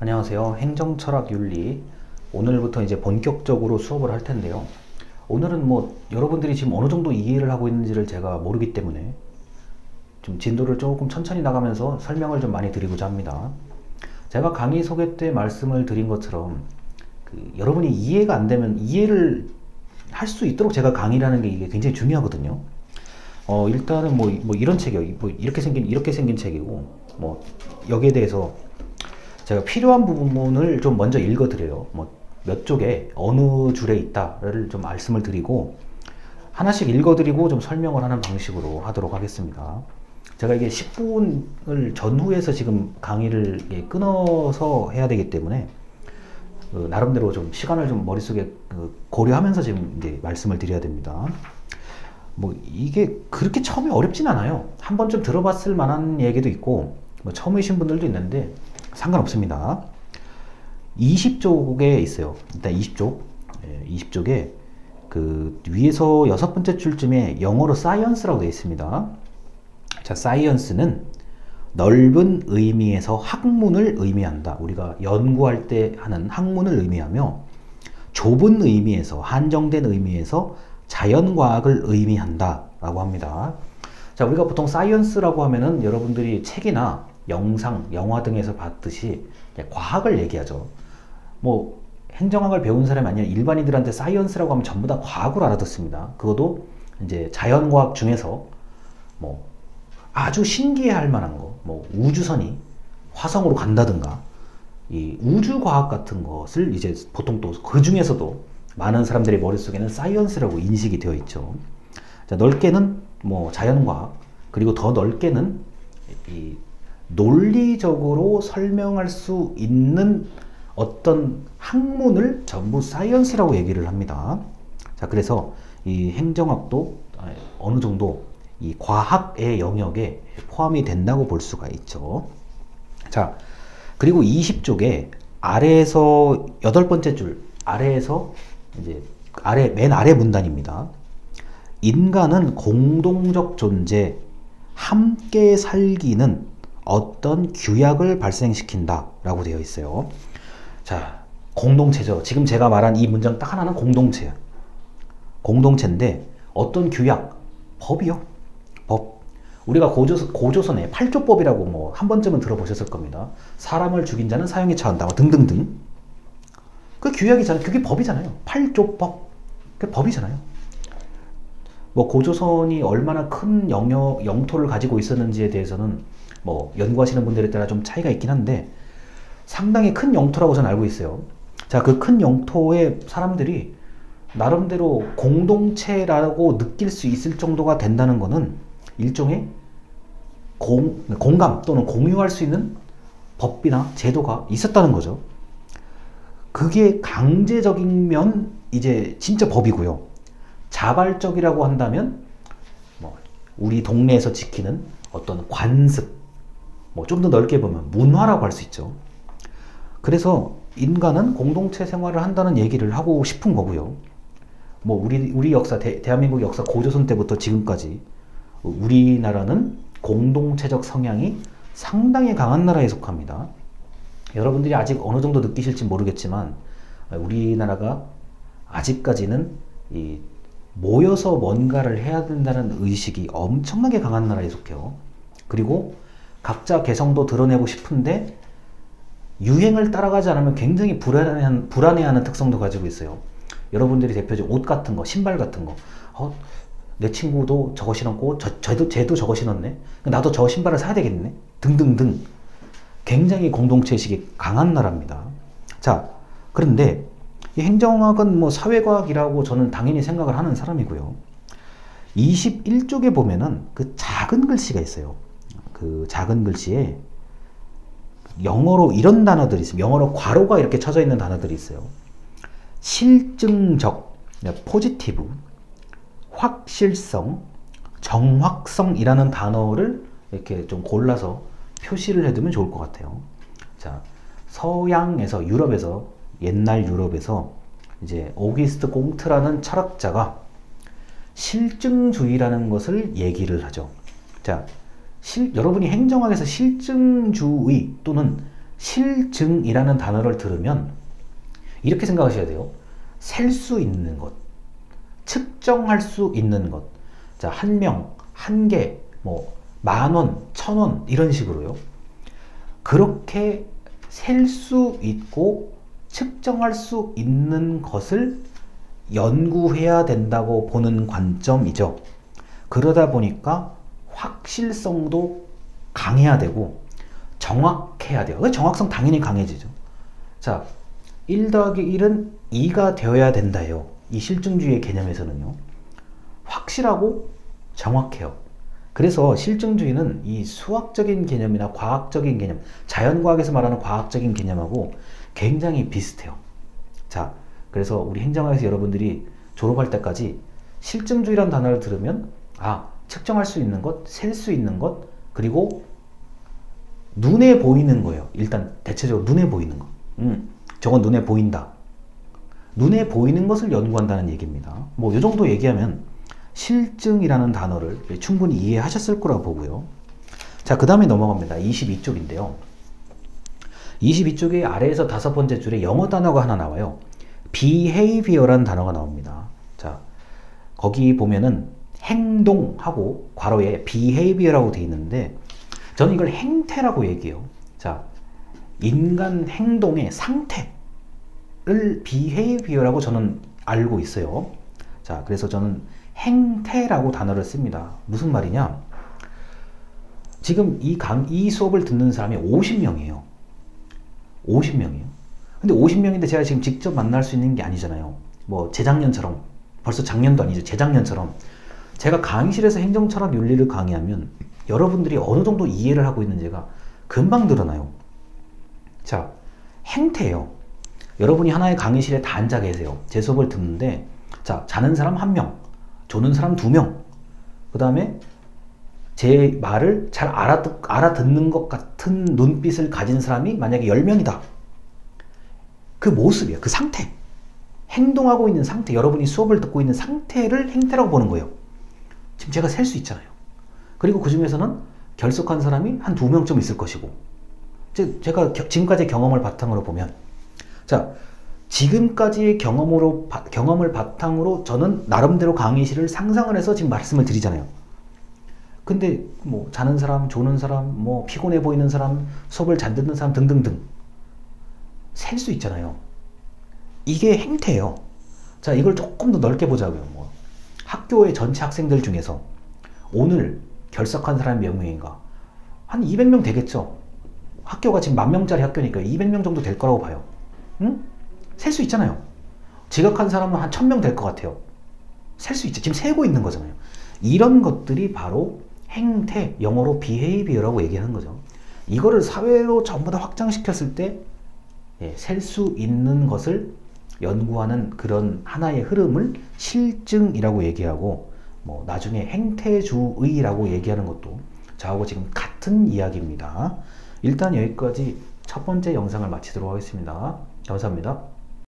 안녕하세요. 행정철학윤리. 오늘부터 이제 본격적으로 수업을 할 텐데요. 오늘은 뭐 여러분들이 지금 어느 정도 이해를 하고 있는지를 제가 모르기 때문에 좀 진도를 조금 천천히 나가면서 설명을 좀 많이 드리고자 합니다. 제가 강의 소개 때 말씀을 드린 것처럼 여러분이 이해가 안 되면 이해를 할 수 있도록 제가 강의라는 게 이게 굉장히 중요하거든요. 일단은 뭐 이런 책이요. 뭐 이렇게 생긴 책이고, 뭐 여기에 대해서 제가 필요한 부분을 좀 먼저 읽어드려요. 뭐 몇 쪽에 어느 줄에 있다를 좀 말씀을 드리고 하나씩 읽어드리고 좀 설명을 하는 방식으로 하도록 하겠습니다. 제가 이게 10분을 전후해서 지금 강의를 끊어서 해야 되기 때문에 나름대로 좀 시간을 좀 머릿속에 고려하면서 지금 이제 말씀을 드려야 됩니다. 뭐 이게 그렇게 처음에 어렵진 않아요. 한 번쯤 들어봤을 만한 얘기도 있고 뭐 처음이신 분들도 있는데 상관없습니다. 20쪽에 있어요. 일단 20쪽. 20쪽에 그 위에서 여섯 번째 줄쯤에 영어로 사이언스라고 되어 있습니다. 자, 사이언스는 넓은 의미에서 학문을 의미한다. 우리가 연구할 때 하는 학문을 의미하며 좁은 의미에서, 한정된 의미에서 자연과학을 의미한다 라고 합니다. 자, 우리가 보통 사이언스라고 하면은 여러분들이 책이나 영상, 영화 등에서 봤듯이 과학을 얘기하죠. 뭐 행정학을 배운 사람이 아니라 일반인들한테 사이언스라고 하면 전부 다 과학으로 알아듣습니다. 그것도 이제 자연과학 중에서 뭐 아주 신기해할 만한 거, 뭐 우주선이 화성으로 간다든가 이 우주과학 같은 것을 이제 보통 또 그 중에서도 많은 사람들의 머릿속에는 사이언스라고 인식이 되어 있죠. 자, 넓게는 뭐 자연과학, 그리고 더 넓게는 이 논리적으로 설명할 수 있는 어떤 학문을 전부 사이언스라고 얘기를 합니다. 자, 그래서 이 행정학도 어느 정도 이 과학의 영역에 포함이 된다고 볼 수가 있죠. 자, 그리고 20쪽에 아래에서 여덟 번째 줄 아래에서 이제 맨 아래 문단입니다. 인간은 공동적 존재, 함께 살기는 어떤 규약을 발생시킨다 라고 되어 있어요. 자, 공동체죠. 지금 제가 말한 이 문장 딱 하나는 공동체야. 공동체인데 어떤 규약, 법이요. 법. 우리가 고조선에 8조법이라고 뭐 한 번쯤은 들어보셨을 겁니다. 사람을 죽인 자는 사형에 처한다 등등등. 그 규약이잖아요. 그게 법이잖아요. 8조법. 그 법이잖아요. 뭐 고조선이 얼마나 큰 영토를 가지고 있었는지에 대해서는 뭐 연구하시는 분들에 따라 좀 차이가 있긴 한데 상당히 큰 영토라고 저는 알고 있어요. 자, 그 큰 영토의 사람들이 나름대로 공동체라고 느낄 수 있을 정도가 된다는 것은 일종의 공감 또는 공유할 수 있는 법이나 제도가 있었다는 거죠. 그게 강제적이면 이제 진짜 법이고요. 자발적이라고 한다면 뭐 우리 동네에서 지키는 어떤 관습, 뭐 좀 더 넓게 보면 문화라고 할 수 있죠. 그래서 인간은 공동체 생활을 한다는 얘기를 하고 싶은 거고요. 뭐 우리 역사, 대한민국 역사 고조선 때부터 지금까지 우리나라는 공동체적 성향이 상당히 강한 나라에 속합니다. 여러분들이 아직 어느 정도 느끼실지 모르겠지만 우리나라가 아직까지는 이 모여서 뭔가를 해야 된다는 의식이 엄청나게 강한 나라에 속해요. 그리고 각자 개성도 드러내고 싶은데 유행을 따라가지 않으면 굉장히 불안해하는 특성도 가지고 있어요. 여러분들이 대표적으로 옷 같은 거, 신발 같은 거, 내 친구도 저거 신었고 쟤도 저거 신었네, 나도 저 신발을 사야 되겠네 등등등. 굉장히 공동체의식이 강한 나라입니다. 자, 그런데 이 행정학은 뭐 사회과학이라고 저는 당연히 생각을 하는 사람이고요. 21쪽에 보면은 그 작은 글씨가 있어요. 그 작은 글씨에 영어로 이런 단어들이 있습니다. 영어로 괄호가 이렇게 쳐져 있는 단어들이 있어요. 실증적, 포지티브, 확실성, 정확성이라는 단어를 이렇게 좀 골라서 표시를 해두면 좋을 것 같아요. 자, 서양에서, 유럽에서, 옛날 유럽에서 이제 오기스트 공트라는 철학자가 실증주의라는 것을 얘기를 하죠. 자, 여러분이 행정학에서 실증주의 또는 실증이라는 단어를 들으면 이렇게 생각하셔야 돼요. 셀 수 있는 것, 측정할 수 있는 것. 자, 한 명, 한 개, 뭐, 10,000원, 1,000원, 이런 식으로요. 그렇게 셀 수 있고 측정할 수 있는 것을 연구해야 된다고 보는 관점이죠. 그러다 보니까 확실성도 강해야 되고 정확해야 돼요. 정확성 당연히 강해지죠. 자, 1 더하기 1은 2가 되어야 된다요. 이 실증주의의 개념에서는요. 확실하고 정확해요. 그래서 실증주의는 이 수학적인 개념이나 과학적인 개념, 자연과학에서 말하는 과학적인 개념하고 굉장히 비슷해요. 자, 그래서 우리 행정학에서 여러분들이 졸업할 때까지 실증주의라는 단어를 들으면 측정할 수 있는 것, 셀 수 있는 것, 그리고 눈에 보이는 거예요. 일단 대체적으로 눈에 보이는 거. 저건 눈에 보인다. 눈에 보이는 것을 연구한다는 얘기입니다. 뭐 이 정도 얘기하면 실증이라는 단어를 충분히 이해하셨을 거라고 보고요. 자, 그 다음에 넘어갑니다. 22쪽인데요. 22쪽의 아래에서 5번째 줄에 영어 단어가 하나 나와요. behavior라는 단어가 나옵니다. 자, 거기 보면은 행동하고 괄호에 behavior라고 되어 있는데 저는 이걸 행태라고 얘기해요. 자, 인간 행동의 상태를 behavior라고 저는 알고 있어요. 자, 그래서 저는 행태라고 단어를 씁니다. 무슨 말이냐? 지금 이 수업을 듣는 사람이 50명이에요. 50명이에요. 근데 50명인데 제가 지금 직접 만날 수 있는 게 아니잖아요. 뭐 재작년처럼, 벌써 작년도 아니죠. 재작년처럼 제가 강의실에서 행정철학 윤리를 강의하면 여러분들이 어느 정도 이해를 하고 있는지가 금방 드러나요. 자, 행태예요. 여러분이 하나의 강의실에 다 앉아 계세요. 제 수업을 듣는데, 자, 자는 사람 1명, 조는 사람 2명, 그 다음에 제 말을 잘 알아듣는 것 같은 눈빛을 가진 사람이 만약에 10명이다. 그 모습이에요. 그 상태. 행동하고 있는 상태, 여러분이 수업을 듣고 있는 상태를 행태라고 보는 거예요. 지금 제가 셀 수 있잖아요. 그리고 그 중에서는 결석한 사람이 한 2명쯤 있을 것이고, 제가 지금까지의 경험을 바탕으로 보면, 자, 지금까지의 경험을 바탕으로 저는 나름대로 강의실을 상상을 해서 지금 말씀을 드리잖아요. 근데 뭐 자는 사람, 조는 사람, 뭐 피곤해 보이는 사람, 수업을 잘 듣는 사람 등등등 셀 수 있잖아요. 이게 행태예요. 자, 이걸 조금 더 넓게 보자고요. 뭐 학교의 전체 학생들 중에서 오늘 결석한 사람이 몇 명인가? 한 200명 되겠죠. 학교가 지금 10,000명짜리 학교니까 200명 정도 될 거라고 봐요. 응? 셀 수 있잖아요. 지각한 사람은 한 1,000명 될 것 같아요. 셀 수 있죠. 지금 세고 있는 거잖아요. 이런 것들이 바로 행태, 영어로 behavior라고 얘기하는 거죠. 이거를 사회로 전부 다 확장시켰을 때 셀 수 있는 것을 연구하는 그런 하나의 흐름을 실증이라고 얘기하고, 뭐 나중에 행태주의라고 얘기하는 것도 저하고 지금 같은 이야기입니다. 일단 여기까지 첫 번째 영상을 마치도록 하겠습니다. 감사합니다.